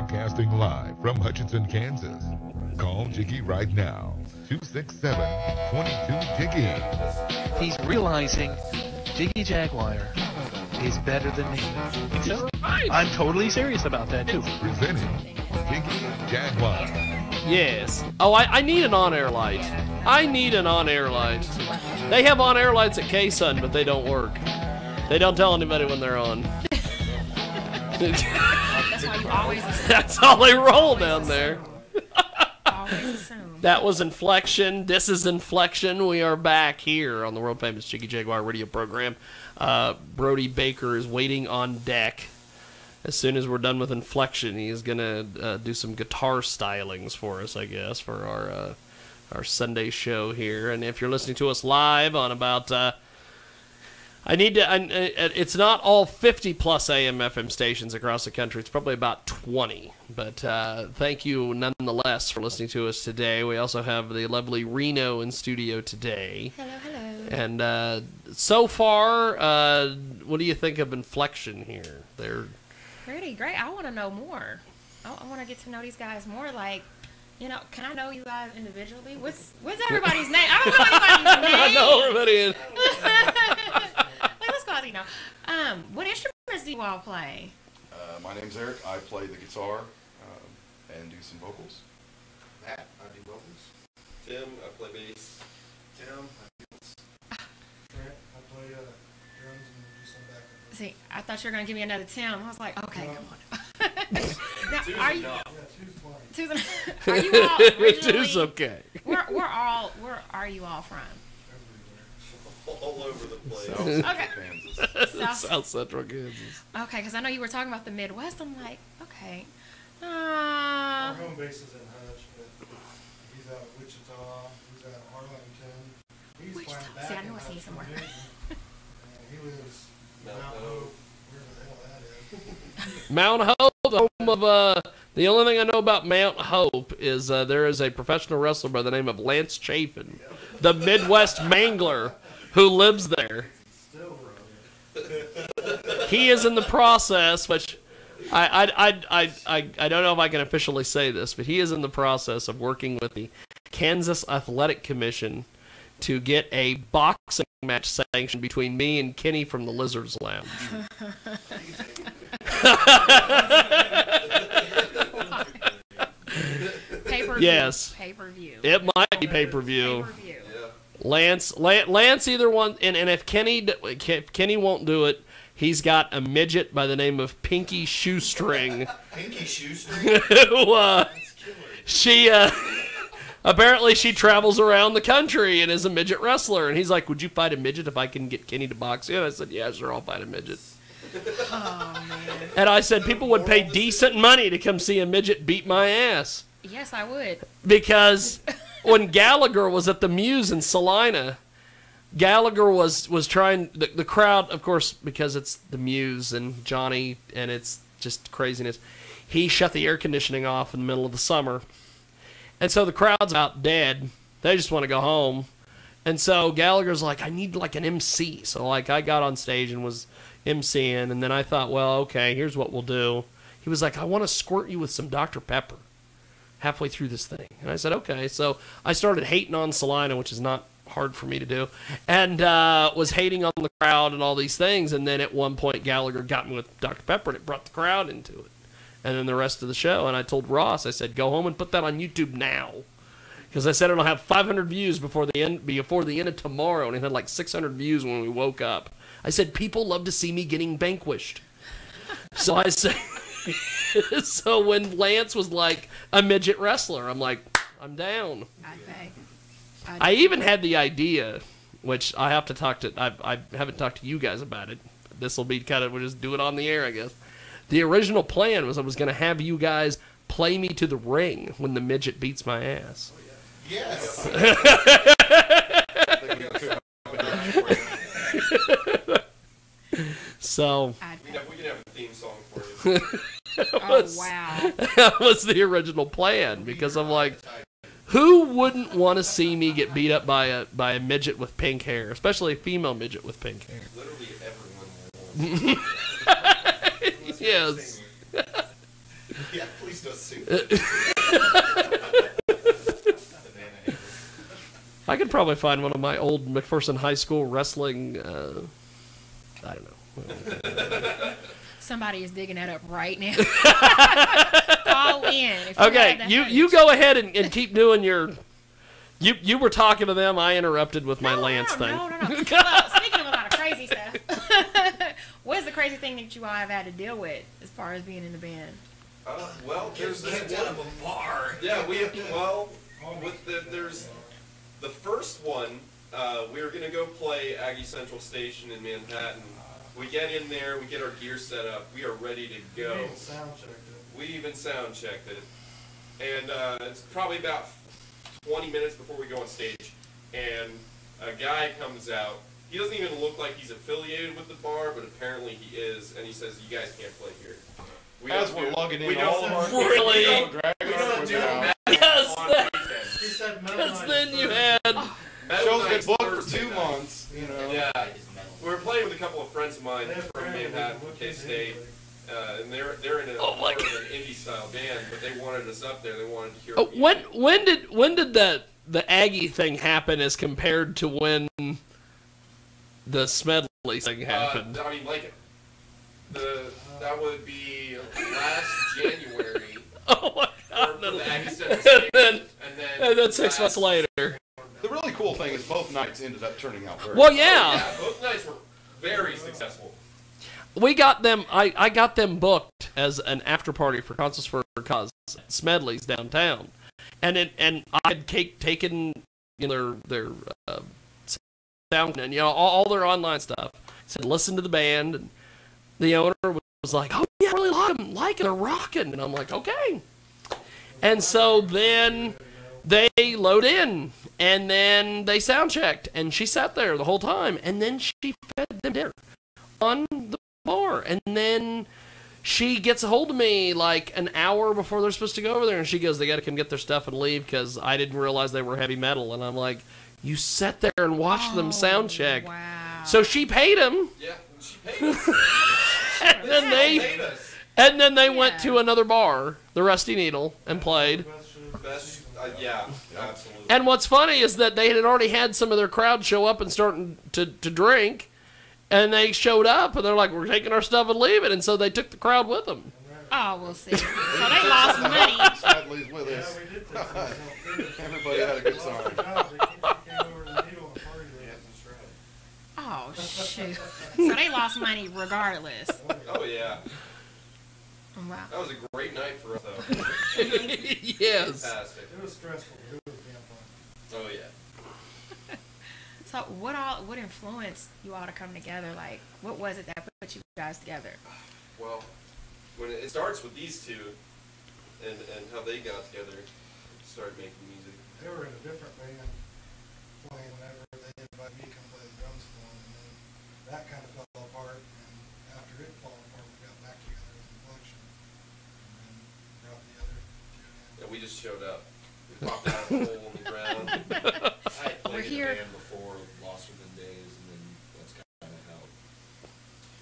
Broadcasting live from Hutchinson, Kansas. Call Jiggy right now. 267-22-JIGGY. He's realizing Jiggy Jaguar is better than me. I'm totally serious about that, too. Presenting Jiggy Jaguar. Yes. Oh, I need an on-air light. I need an on-air light. They have on-air lights at K-Sun, but they don't work. They don't tell anybody when they're on. That's why you always assume. That's how they roll down there. Always assume. That was Inflection. This is Inflection. We are back here on the world-famous Jiggy Jaguar radio program. Brody Baker is waiting on deck. As soon as we're done with Inflection, he is going to do some guitar stylings for us, I guess, for our Sunday show here. And if you're listening to us live on about... it's not all 50-plus AM FM stations across the country. It's probably about 20. But thank you nonetheless for listening to us today. We also have the lovely Reno in studio today. Hello, hello. And so far, what do you think of Inflection here? They're Pretty great. I want to know more. I want to get to know these guys more. Like, you know, can I know you guys individually? What's everybody's name? I don't know anybody's name. I know everybody. Like, let's go, you know. What instruments do you all play? My name's Eric. I play the guitar and do some vocals. Matt, I do vocals. Tim, I play bass. Tim, I do bass. Trent, I play drums and do some backup. See, I thought you were going to give me another Tim. I was like, okay, come on. Now, Two's are you... enough. Yeah, two's plenty. Are you all originally... Two's okay. Where are you all from? All over the place. South Okay. Kansas. South Central Kansas. Okay, because I know you were talking about the Midwest. I'm like, okay. Our home base is in Hutch, but he's out of Wichita. He's out of Arlington. He's Wichita. flying back See, I in knew I seen you somewhere. Virginia. And he lives Mount Mount Hope. Hope, wherever the hell that is. Mount Hope, the home of, the only thing I know about Mount Hope is there is a professional wrestler by the name of Lance Chafin, the Midwest Mangler, who lives there. Still around. He is in the process, which I don't know if I can officially say this, but he is in the process of working with the Kansas Athletic Commission to get a boxing match sanctioned between me and Kenny from the Lizards Lounge. Pay-per-view. Yes. Pay-per-view. It might be pay-per-view. Pay-per-view. Lance either one, and if Kenny won't do it, he's got a midget by the name of Pinky Shoestring. Pinky Shoestring? Who, she, apparently she travels around the country and is a midget wrestler. And he's like, would you fight a midget if I can get Kenny to box you? And I said, yeah, sure, I'll fight a midget. Oh, man. And I said, people would pay decent money to come see a midget beat my ass. Yes, I would. Because when Gallagher was at the Muse in Salina, Gallagher was trying, the crowd, of course, because it's the Muse and Johnny, and it's just craziness, he shut the air conditioning off in the middle of the summer. And so the crowd's about dead. They just want to go home. And so Gallagher's like, I need like an MC. So like I got on stage and was MCing, and then I thought, well, okay, here's what we'll do. He was like, I want to squirt you with some Dr. Pepper halfway through this thing. And I said, okay. So I started hating on Salina, which is not hard for me to do, and was hating on the crowd and all these things. And then at one point, Gallagher got me with Dr. Pepper, and it brought the crowd into it. And then the rest of the show, and I told Ross, I said, go home and put that on YouTube now. Because I said it'll have 500 views before the end of tomorrow, and it had like 600 views when we woke up. I said, people love to see me getting vanquished. So I said, so when Lance was like a midget wrestler, I'm like, I'm down. I'd pay. I even had the idea, which I have to talk to, I haven't talked to you guys about it. This will be kind of, we'll just do it on the air, I guess. The original plan was I was going to have you guys play me to the ring when the midget beats my ass. Yes. So We can have a theme song for you. Wow. That was the original plan, because I'm like, who wouldn't want to see me get beat up by a midget with pink hair, especially a female midget with pink hair? Literally everyone will. Yes. Yeah, please don't sue. I could probably find one of my old McPherson High School wrestling. I don't know. Somebody is digging that up right now. Call in. If Okay, have you go ahead and keep doing your. You were talking to them. I interrupted with my Lance thing. No. Well, speaking of a lot of crazy stuff, what's the crazy thing that you all have had to deal with as far as being in the band? Well, there's this Kicked out of a bar. Yeah, we have. Well, there's the first one. We were gonna go play Aggie Central Station in Manhattan. We get in there, we get our gear set up, we are ready to go. We even sound checked it. And it's probably about 20 minutes before we go on stage. And a guy comes out. He doesn't even look like he's affiliated with the bar, but apparently he is. And he says, "You guys can't play here." As we're lugging in we all don't- of our Really? We don't do Dragging Yes, on He weekends. said Metal because Night then is you Thursday. had. Metal Show's been Night's booked for Thursday 2 night. months, you know. Yeah. We were playing with a couple of friends of mine They have from friends that Manhattan, look K-State, into and they're in a Oh my more of an indie style band, but they wanted us up there. They wanted to hear. Oh, when did the Aggie thing happen as compared to when the Smedley thing happened? I mean, like that would be last January. Oh my For God! the Aggie Center And Stage, then, and then 6 months later. The really cool thing is both nights ended up turning out very Well, well. yeah. both nights were very successful. We got them. I got them booked as an after party for Concerts for Cause at Smedley's downtown, and I had taken their sound and all their online stuff. Said listen to the band, and the owner was like, "Oh yeah, I really like them, they're rocking," and I'm like, "Okay." And so then they load in, and then they sound checked, and she sat there the whole time, and then she fed them dinner on the bar, and then she gets a hold of me like an hour before they're supposed to go over there, and she goes, "They got to come get their stuff and leave because I didn't realize they were heavy metal." And I'm like, "You sat there and watched them sound check." Wow. So she paid them, Yeah, she paid us. and then Paid us. they went to another bar, the Rusty Needle, and played. Best, yeah, absolutely. And what's funny is that they had already had some of their crowd show up and starting to drink, and they showed up, and they're like, "We're taking our stuff and leaving," and so they took the crowd with them. Oh, we'll see. So they lost money. Sadly's with us. Yeah, we did take some. Everybody had a good time. They came over to the Needle and partied with us. Oh, shoot. So they lost money regardless. Oh yeah, Wow. that was a great night for us though. Yes. Fantastic. It was stressful, but it was damn fun. Oh yeah. So what influenced you all to come together? Like, what was it that put you guys together? Well, when it starts with these two, and how they got together, started making music. They were in a different band playing whenever they invited me to come play the drums for them, and then that kind of fell apart, and after it fell apart, we got back together with Inflection, and then brought the other two in. And we just showed up. We popped out of a hole in the ground. I had We're played in here. a band before, Lost Within Days, and then that's kind of how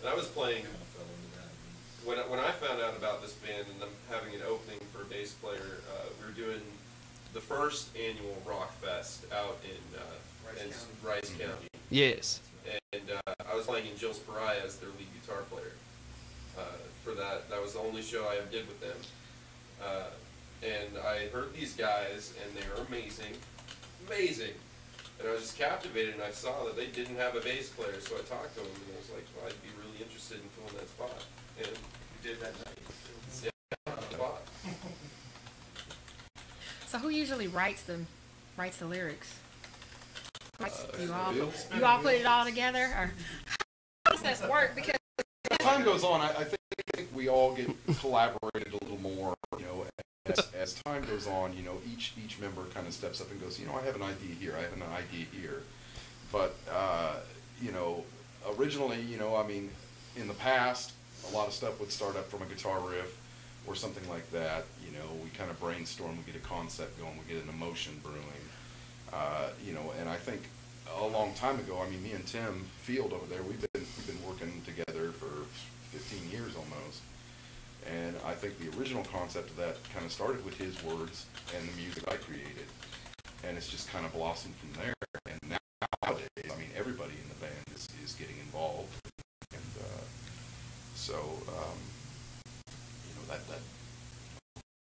And I was playing. kind of fell into that. When I found out about this band and them having an opening for a bass player, we were doing the first annual Rock Fest out in Rice County. Yes. And I was playing in Jill Spariah as their lead guitar player. For that was the only show I ever did with them. And I heard these guys, and they were amazing. And I was just captivated, and I saw that they didn't have a bass player, so I talked to them, and I was like, well, I'd be really interested in filling that spot. And we did that night. Yeah, spot. So who usually writes the lyrics? You all put it all together, or how does this work? Because As time goes on, I think we all get collaborated a little more, as time goes on, each member kind of steps up and goes, I have an idea here, I have an idea here. But, originally, in the past, a lot of stuff would start up from a guitar riff or something like that. We kind of brainstorm, we get a concept going, we get an emotion brewing. And I think a long time ago, me and Tim Field over there, we've been working together for 15 years almost. And I think the original concept of that kind of started with his words and the music I created. And it's just kind of blossomed from there. And nowadays, I mean, everybody in the band is getting involved. And so, you know, that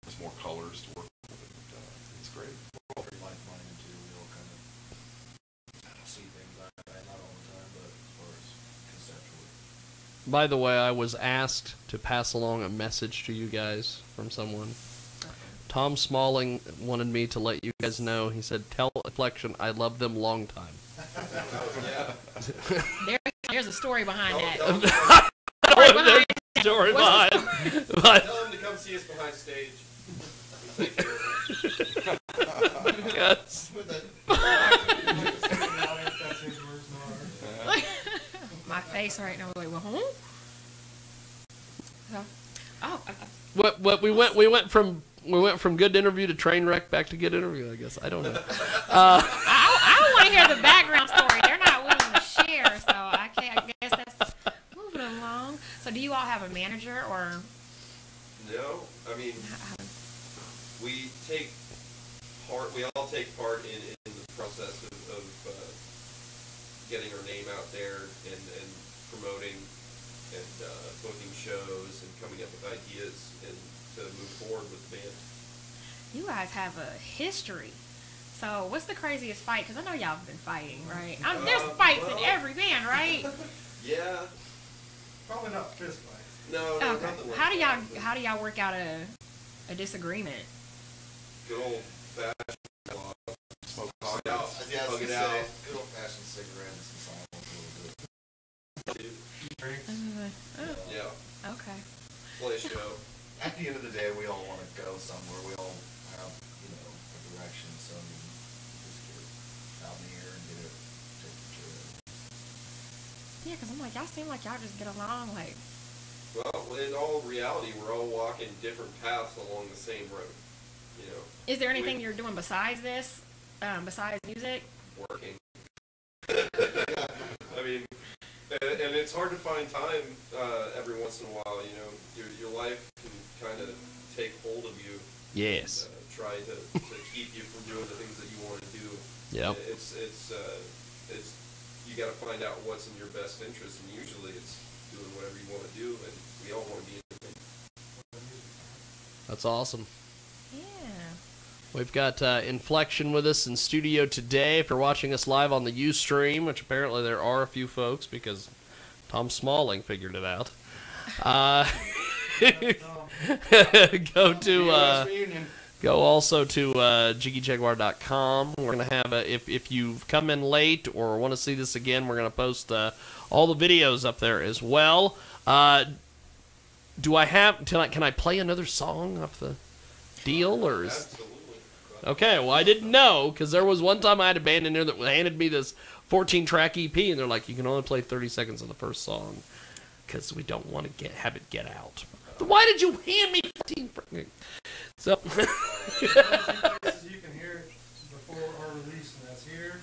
there's more colors to work with. And, it's great. We're all very like-minded too. We all kind of see things like that, not all the time, but as far as conceptually. By the way, I was asked to pass along a message to you guys from someone. Tom Smalling wanted me to let you guys know. He said, "Tell Inflection I love them long time." There's a story behind that. There's a story behind. But Tell him to come see us behind stage. We'll take care of it. yes. My face right now. Like, well, huh? So, What we went from good interview to train wreck back to good interview. I guess I don't know. I want to hear the background story. They're not willing to share, so I guess that's moving along. So, do you all have a manager or? No, I mean, we take part. We all take part in the process of getting our name out there and promoting and booking shows and coming up with ideas and to move forward with the band. You guys have a history. So, what's the craziest fight? Because I know y'all have been fighting, right? There's fights in every band, right? Yeah. Probably not fist fights. No, Okay. nothing like How do y'all work out a disagreement? Good old fashioned Smoke hug it out. Yeah, I was Hug it gonna say, out. good old-fashioned cigarettes and silence a little bit. Drinks. Oh, Yeah. okay. Play a show. At the end of the day, we all want to go somewhere. We all have, a direction. So we just get it out in the air and get it taken care of. Yeah, because I'm like, y'all seem like y'all just get along, like. Well, in all reality, we're all walking different paths along the same road. You know, Is there anything you're doing besides this? Besides music? working. I mean, and it's hard to find time every once in a while. You know, your life can kind of take hold of you. Yes. And, try to keep you from doing the things that you want to do. Yep. It's you got to find out what's in your best interest, and usually it's doing whatever you want to do, and we all want to be entertained. That's awesome. Yeah. We've got Inflection with us in studio today. If you're watching us live on the Ustream, which apparently there are a few folks because Tom Smalling figured it out. Go also to JiggyJaguar.com. We're gonna have if you've come in late or want to see this again, we're gonna post all the videos up there as well. Do I have? Can I play another song off the deal or is? Absolutely. Okay, well, I didn't know, because there was one time I had a band in there that handed me this 14-track EP, and they're like, you can only play 30 seconds of the first song, because we don't want to have it get out. Why did you hand me 14? So, Places you can hear it before our release, and that's here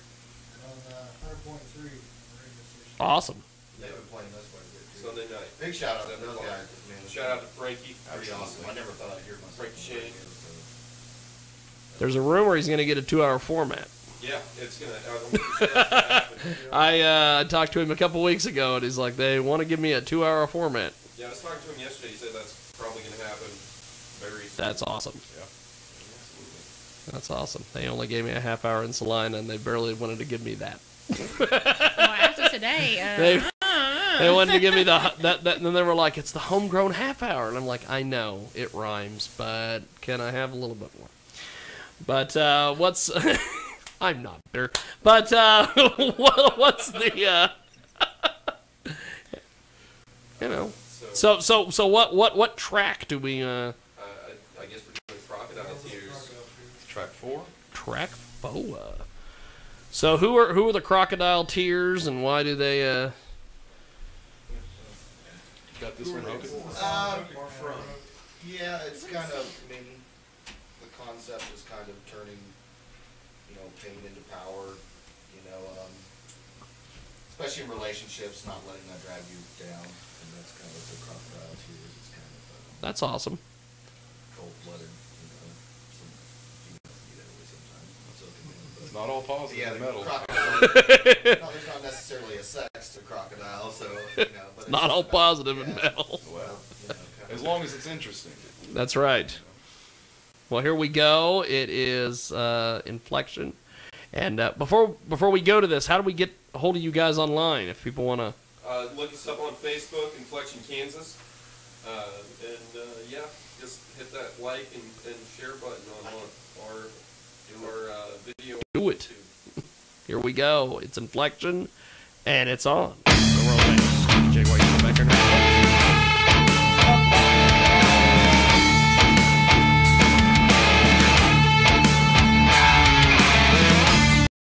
on 100.3 radio station. awesome. They've been playing this quite a bit too. Sunday night. Big shout out to 7 those o'clock. guys. Man, Shout out to Frankie. Pretty awesome. I never thought I'd hear myself. Frank Shane. There's a rumor he's going to get a 2-hour format. Yeah, it's gonna happen. I talked to him a couple weeks ago, and he's like, they want to give me a 2-hour format. Yeah, I was talking to him yesterday. He said that's probably gonna happen very soon. That's awesome. Yeah. Absolutely. That's awesome. They only gave me a half hour in Salina, and they barely wanted to give me that. Well, after today, They wanted to give me that, and then they were like, it's the homegrown half hour. And I'm like, I know, it rhymes, but can I have a little bit more? But, what's... I'm not bitter. But, what's the, you know... So what track do we, I guess we're doing Crocodile Tears. Track 4. Track 4. So who are the Crocodile Tears, and why do they, Got this one, Hogan? Yeah, it's kind of, I mean, the concept is kind of turning, pain into power, especially in relationships, not letting that drag you down, and that's kind of what the Crocodile Tears is kind of, That's awesome. Cold-blooded, some females do that way sometimes. So can we, It's not all positive yeah, metal. no, there's not necessarily a sex to crocodile, so, but it's Not just all about- positive yeah. in metal. Well, Kind of- as long as it's interesting. That's right. Well, here we go. It is Inflection. And before we go to this, how do we get a hold of you guys online if people want to? Look us up on Facebook, Inflection Kansas, and yeah, just hit that like and share button on our video. Do it. Here we go. It's Inflection, and it's on. So we're on. Jaguar, you go back there now.